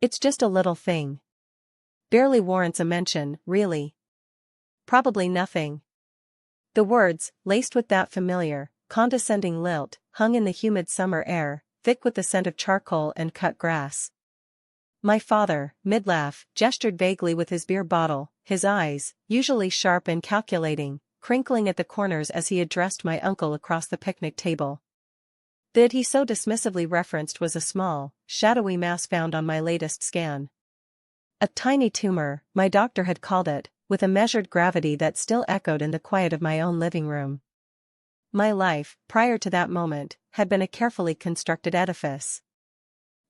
It's just a little thing. Barely warrants a mention, really. Probably nothing. The words, laced with that familiar, condescending lilt, hung in the humid summer air, thick with the scent of charcoal and cut grass. My father, mid-laugh, gestured vaguely with his beer bottle, his eyes, usually sharp and calculating, crinkling at the corners as he addressed my uncle across the picnic table. The "it" he so dismissively referenced was a small, shadowy mass found on my latest scan. A tiny tumor, my doctor had called it, with a measured gravity that still echoed in the quiet of my own living room. My life, prior to that moment, had been a carefully constructed edifice.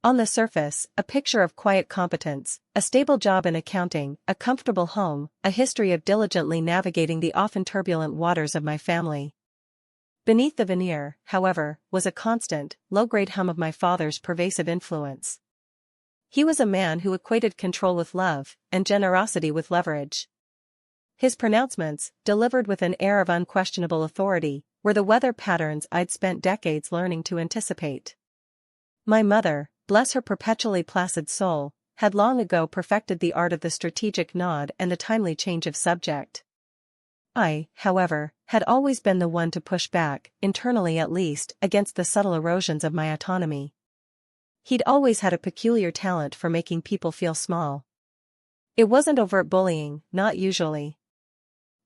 On the surface, a picture of quiet competence, a stable job in accounting, a comfortable home, a history of diligently navigating the often turbulent waters of my family. Beneath the veneer, however, was a constant, low-grade hum of my father's pervasive influence. He was a man who equated control with love, and generosity with leverage. His pronouncements, delivered with an air of unquestionable authority, were the weather patterns I'd spent decades learning to anticipate. My mother, bless her perpetually placid soul, had long ago perfected the art of the strategic nod and the timely change of subject. I, however, had always been the one to push back, internally at least, against the subtle erosions of my autonomy. He'd always had a peculiar talent for making people feel small. It wasn't overt bullying, not usually.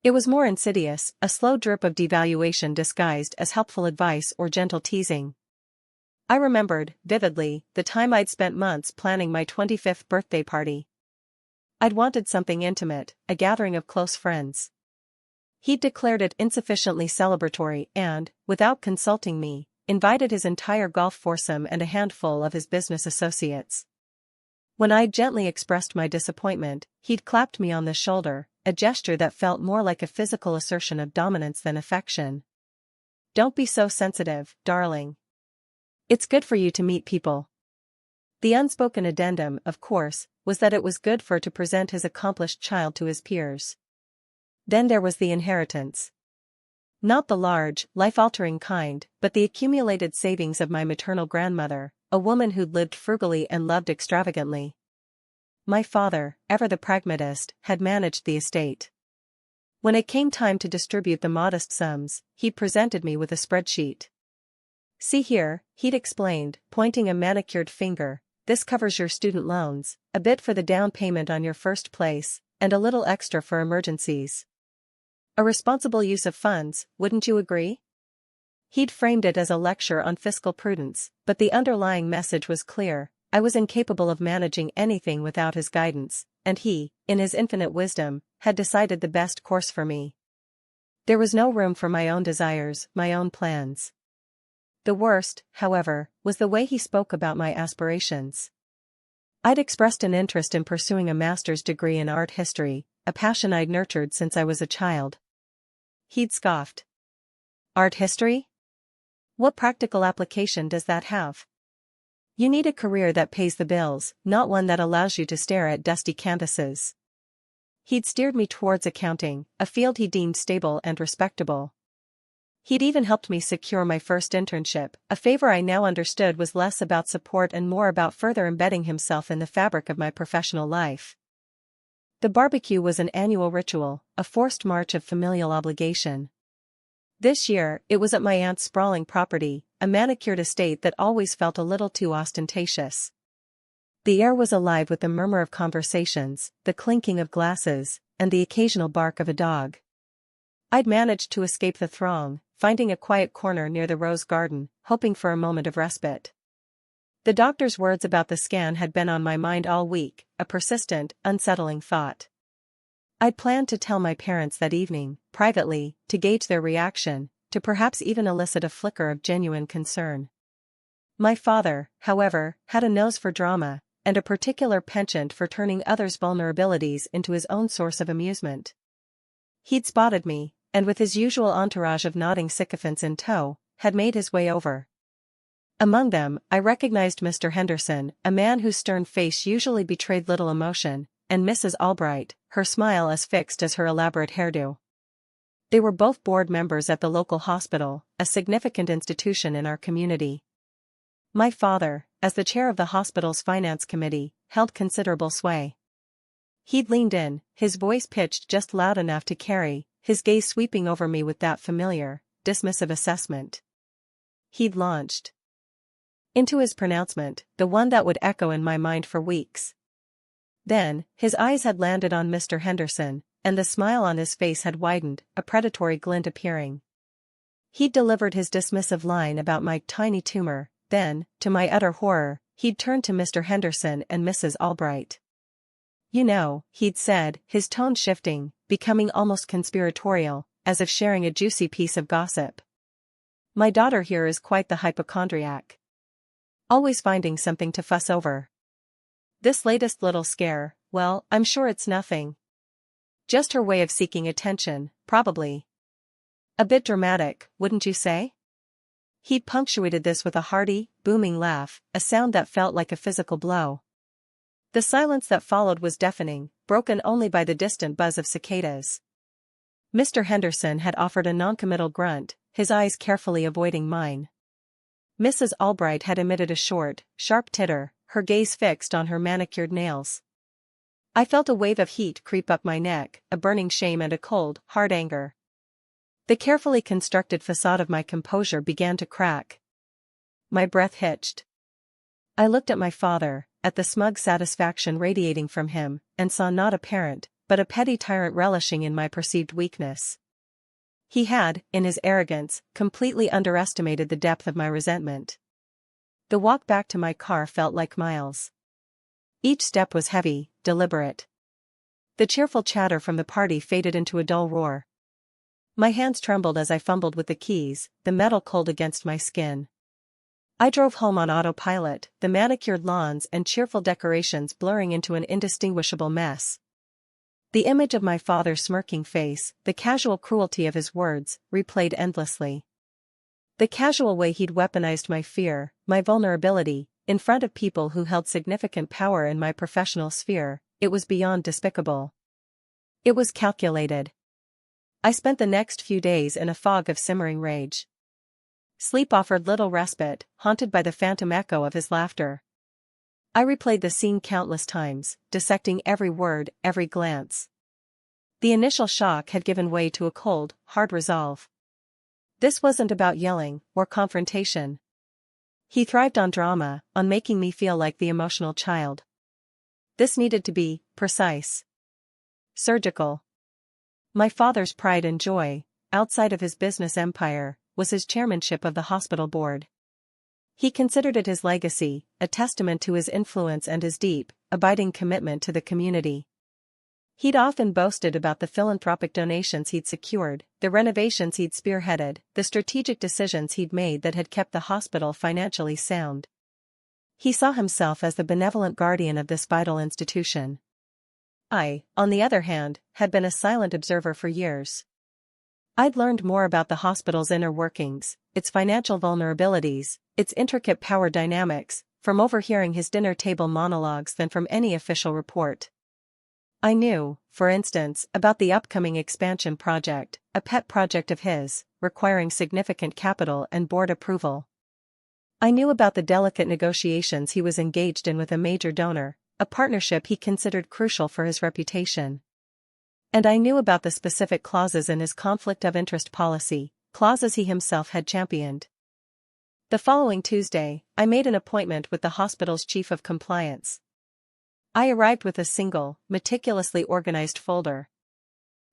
It was more insidious, a slow drip of devaluation disguised as helpful advice or gentle teasing. I remembered, vividly, the time I'd spent months planning my 25th birthday party. I'd wanted something intimate, a gathering of close friends. He'd declared it insufficiently celebratory and, without consulting me, invited his entire golf foursome and a handful of his business associates. When I'd gently expressed my disappointment, he'd clapped me on the shoulder, a gesture that felt more like a physical assertion of dominance than affection. "Don't be so sensitive, darling. It's good for you to meet people." The unspoken addendum, of course, was that it was good for to present his accomplished child to his peers. Then there was the inheritance. Not the large, life-altering kind, but the accumulated savings of my maternal grandmother, a woman who'd lived frugally and loved extravagantly. My father, ever the pragmatist, had managed the estate. When it came time to distribute the modest sums, he presented me with a spreadsheet. "See here," he'd explained, pointing a manicured finger, "this covers your student loans, a bit for the down payment on your first place, and a little extra for emergencies. A responsible use of funds, wouldn't you agree?" He'd framed it as a lecture on fiscal prudence, but the underlying message was clear: I was incapable of managing anything without his guidance, and he, in his infinite wisdom, had decided the best course for me. There was no room for my own desires, my own plans. The worst, however, was the way he spoke about my aspirations. I'd expressed an interest in pursuing a master's degree in art history, a passion I'd nurtured since I was a child. He'd scoffed. "Art history? What practical application does that have? You need a career that pays the bills, not one that allows you to stare at dusty canvases." He'd steered me towards accounting, a field he deemed stable and respectable. He'd even helped me secure my first internship, a favor I now understood was less about support and more about further embedding himself in the fabric of my professional life. The barbecue was an annual ritual, a forced march of familial obligation. This year, it was at my aunt's sprawling property, a manicured estate that always felt a little too ostentatious. The air was alive with the murmur of conversations, the clinking of glasses, and the occasional bark of a dog. I'd managed to escape the throng, finding a quiet corner near the rose garden, hoping for a moment of respite. The doctor's words about the scan had been on my mind all week, a persistent, unsettling thought. I'd planned to tell my parents that evening, privately, to gauge their reaction, to perhaps even elicit a flicker of genuine concern. My father, however, had a nose for drama, and a particular penchant for turning others' vulnerabilities into his own source of amusement. He'd spotted me, and with his usual entourage of nodding sycophants in tow, had made his way over. Among them, I recognized Mr. Henderson, a man whose stern face usually betrayed little emotion, and Mrs. Albright, her smile as fixed as her elaborate hairdo. They were both board members at the local hospital, a significant institution in our community. My father, as the chair of the hospital's finance committee, held considerable sway. He'd leaned in, his voice pitched just loud enough to carry, his gaze sweeping over me with that familiar, dismissive assessment. He'd launched into his pronouncement, the one that would echo in my mind for weeks. Then, his eyes had landed on Mr. Henderson, and the smile on his face had widened, a predatory glint appearing. He'd delivered his dismissive line about my tiny tumor, then, to my utter horror, he'd turned to Mr. Henderson and Mrs. Albright. "You know," he'd said, his tone shifting, becoming almost conspiratorial, as if sharing a juicy piece of gossip. "My daughter here is quite the hypochondriac. Always finding something to fuss over. This latest little scare, well, I'm sure it's nothing. Just her way of seeking attention, probably. A bit dramatic, wouldn't you say?" He'd punctuated this with a hearty, booming laugh, a sound that felt like a physical blow. The silence that followed was deafening, broken only by the distant buzz of cicadas. Mr. Henderson had offered a noncommittal grunt, his eyes carefully avoiding mine. Mrs. Albright had emitted a short, sharp titter, her gaze fixed on her manicured nails. I felt a wave of heat creep up my neck, a burning shame and a cold, hard anger. The carefully constructed facade of my composure began to crack. My breath hitched. I looked at my father, at the smug satisfaction radiating from him, and saw not a parent, but a petty tyrant relishing in my perceived weakness. He had, in his arrogance, completely underestimated the depth of my resentment. The walk back to my car felt like miles. Each step was heavy, deliberate. The cheerful chatter from the party faded into a dull roar. My hands trembled as I fumbled with the keys, the metal cold against my skin. I drove home on autopilot, the manicured lawns and cheerful decorations blurring into an indistinguishable mess. The image of my father's smirking face, the casual cruelty of his words, replayed endlessly. The casual way he'd weaponized my fear, my vulnerability, in front of people who held significant power in my professional sphere, it was beyond despicable. It was calculated. I spent the next few days in a fog of simmering rage. Sleep offered little respite, haunted by the phantom echo of his laughter. I replayed the scene countless times, dissecting every word, every glance. The initial shock had given way to a cold, hard resolve. This wasn't about yelling, or confrontation. He thrived on drama, on making me feel like the emotional child. This needed to be precise. Surgical. My father's pride and joy, outside of his business empire, was his chairmanship of the hospital board. He considered it his legacy, a testament to his influence and his deep, abiding commitment to the community. He'd often boasted about the philanthropic donations he'd secured, the renovations he'd spearheaded, the strategic decisions he'd made that had kept the hospital financially sound. He saw himself as the benevolent guardian of this vital institution. I, on the other hand, had been a silent observer for years. I'd learned more about the hospital's inner workings, its financial vulnerabilities, its intricate power dynamics, from overhearing his dinner table monologues than from any official report. I knew, for instance, about the upcoming expansion project, a pet project of his, requiring significant capital and board approval. I knew about the delicate negotiations he was engaged in with a major donor, a partnership he considered crucial for his reputation. And I knew about the specific clauses in his conflict of interest policy, clauses he himself had championed. The following Tuesday, I made an appointment with the hospital's chief of compliance. I arrived with a single, meticulously organized folder.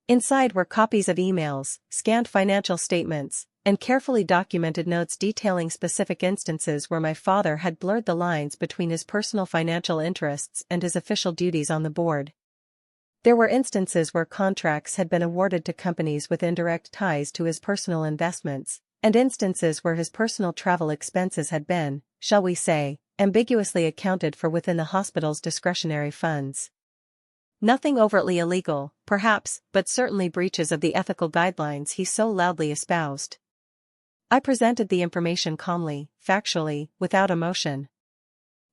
Inside were copies of emails, scanned financial statements, and carefully documented notes detailing specific instances where my father had blurred the lines between his personal financial interests and his official duties on the board. There were instances where contracts had been awarded to companies with indirect ties to his personal investments, and instances where his personal travel expenses had been, shall we say, ambiguously accounted for within the hospital's discretionary funds. Nothing overtly illegal, perhaps, but certainly breaches of the ethical guidelines he so loudly espoused. I presented the information calmly, factually, without emotion.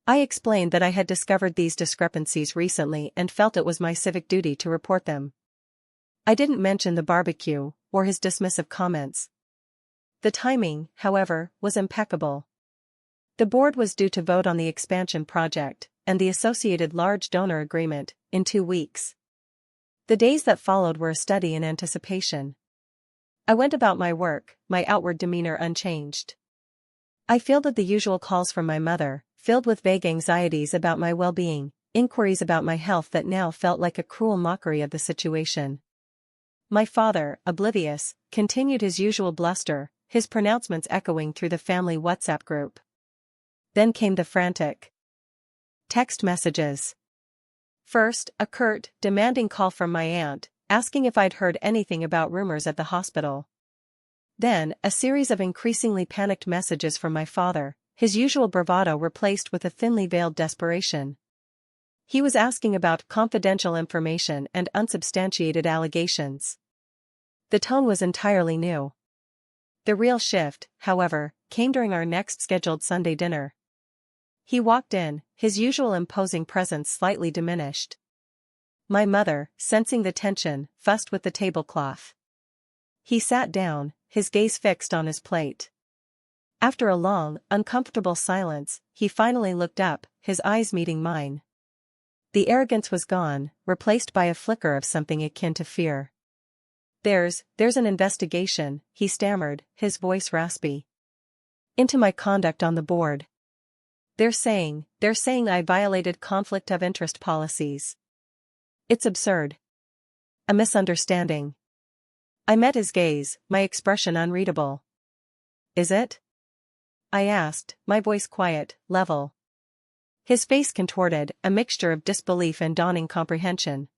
I explained that I had discovered these discrepancies recently and felt it was my civic duty to report them. I didn't mention the barbecue, or his dismissive comments. The timing, however, was impeccable. The board was due to vote on the expansion project, and the associated large donor agreement, in 2 weeks. The days that followed were a study in anticipation. I went about my work, my outward demeanor unchanged. I fielded the usual calls from my mother, filled with vague anxieties about my well-being, inquiries about my health that now felt like a cruel mockery of the situation. My father, oblivious, continued his usual bluster, his pronouncements echoing through the family WhatsApp group. Then came the frantic text messages. First, a curt, demanding call from my aunt, asking if I'd heard anything about rumors at the hospital. Then, a series of increasingly panicked messages from my father, his usual bravado replaced with a thinly veiled desperation. He was asking about confidential information and unsubstantiated allegations. The tone was entirely new. The real shift, however, came during our next scheduled Sunday dinner. He walked in, his usual imposing presence slightly diminished. My mother, sensing the tension, fussed with the tablecloth. He sat down, his gaze fixed on his plate. After a long, uncomfortable silence, he finally looked up, his eyes meeting mine. The arrogance was gone, replaced by a flicker of something akin to fear. There's an investigation," he stammered, his voice raspy. "Into my conduct on the board. They're saying I violated conflict of interest policies. It's absurd. A misunderstanding." I met his gaze, my expression unreadable. "Is it?" I asked, my voice quiet, level. His face contorted, a mixture of disbelief and dawning comprehension.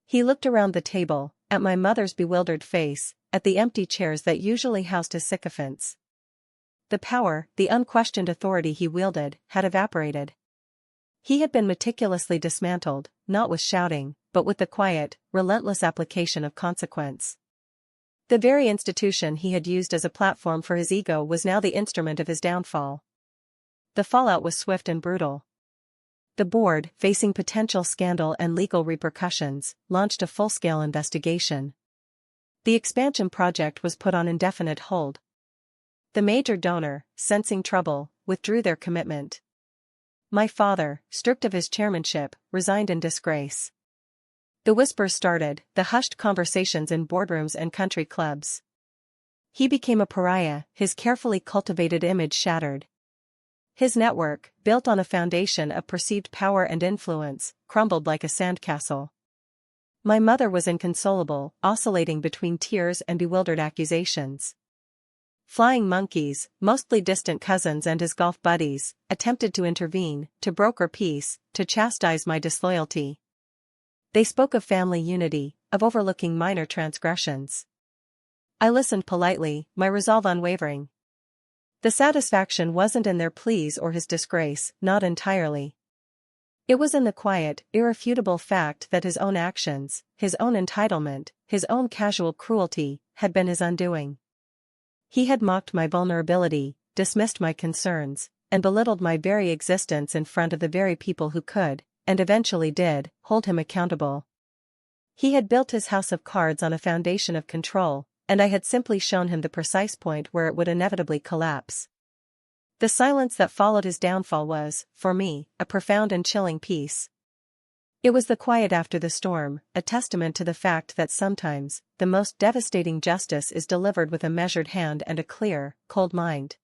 He looked around the table, at my mother's bewildered face, at the empty chairs that usually housed his sycophants. The power, the unquestioned authority he wielded, had evaporated. He had been meticulously dismantled, not with shouting, but with the quiet, relentless application of consequence. The very institution he had used as a platform for his ego was now the instrument of his downfall. The fallout was swift and brutal. The board, facing potential scandal and legal repercussions, launched a full-scale investigation. The expansion project was put on indefinite hold. The major donor, sensing trouble, withdrew their commitment. My father, stripped of his chairmanship, resigned in disgrace. The whispers started, the hushed conversations in boardrooms and country clubs. He became a pariah, his carefully cultivated image shattered. His network, built on a foundation of perceived power and influence, crumbled like a sandcastle. My mother was inconsolable, oscillating between tears and bewildered accusations. Flying monkeys, mostly distant cousins and his golf buddies, attempted to intervene, to broker peace, to chastise my disloyalty. They spoke of family unity, of overlooking minor transgressions. I listened politely, my resolve unwavering. The satisfaction wasn't in their pleas or his disgrace, not entirely. It was in the quiet, irrefutable fact that his own actions, his own entitlement, his own casual cruelty, had been his undoing. He had mocked my vulnerability, dismissed my concerns, and belittled my very existence in front of the very people who could, and eventually did, hold him accountable. He had built his house of cards on a foundation of control, and I had simply shown him the precise point where it would inevitably collapse. The silence that followed his downfall was, for me, a profound and chilling peace. It was the quiet after the storm, a testament to the fact that sometimes, the most devastating justice is delivered with a measured hand and a clear, cold mind.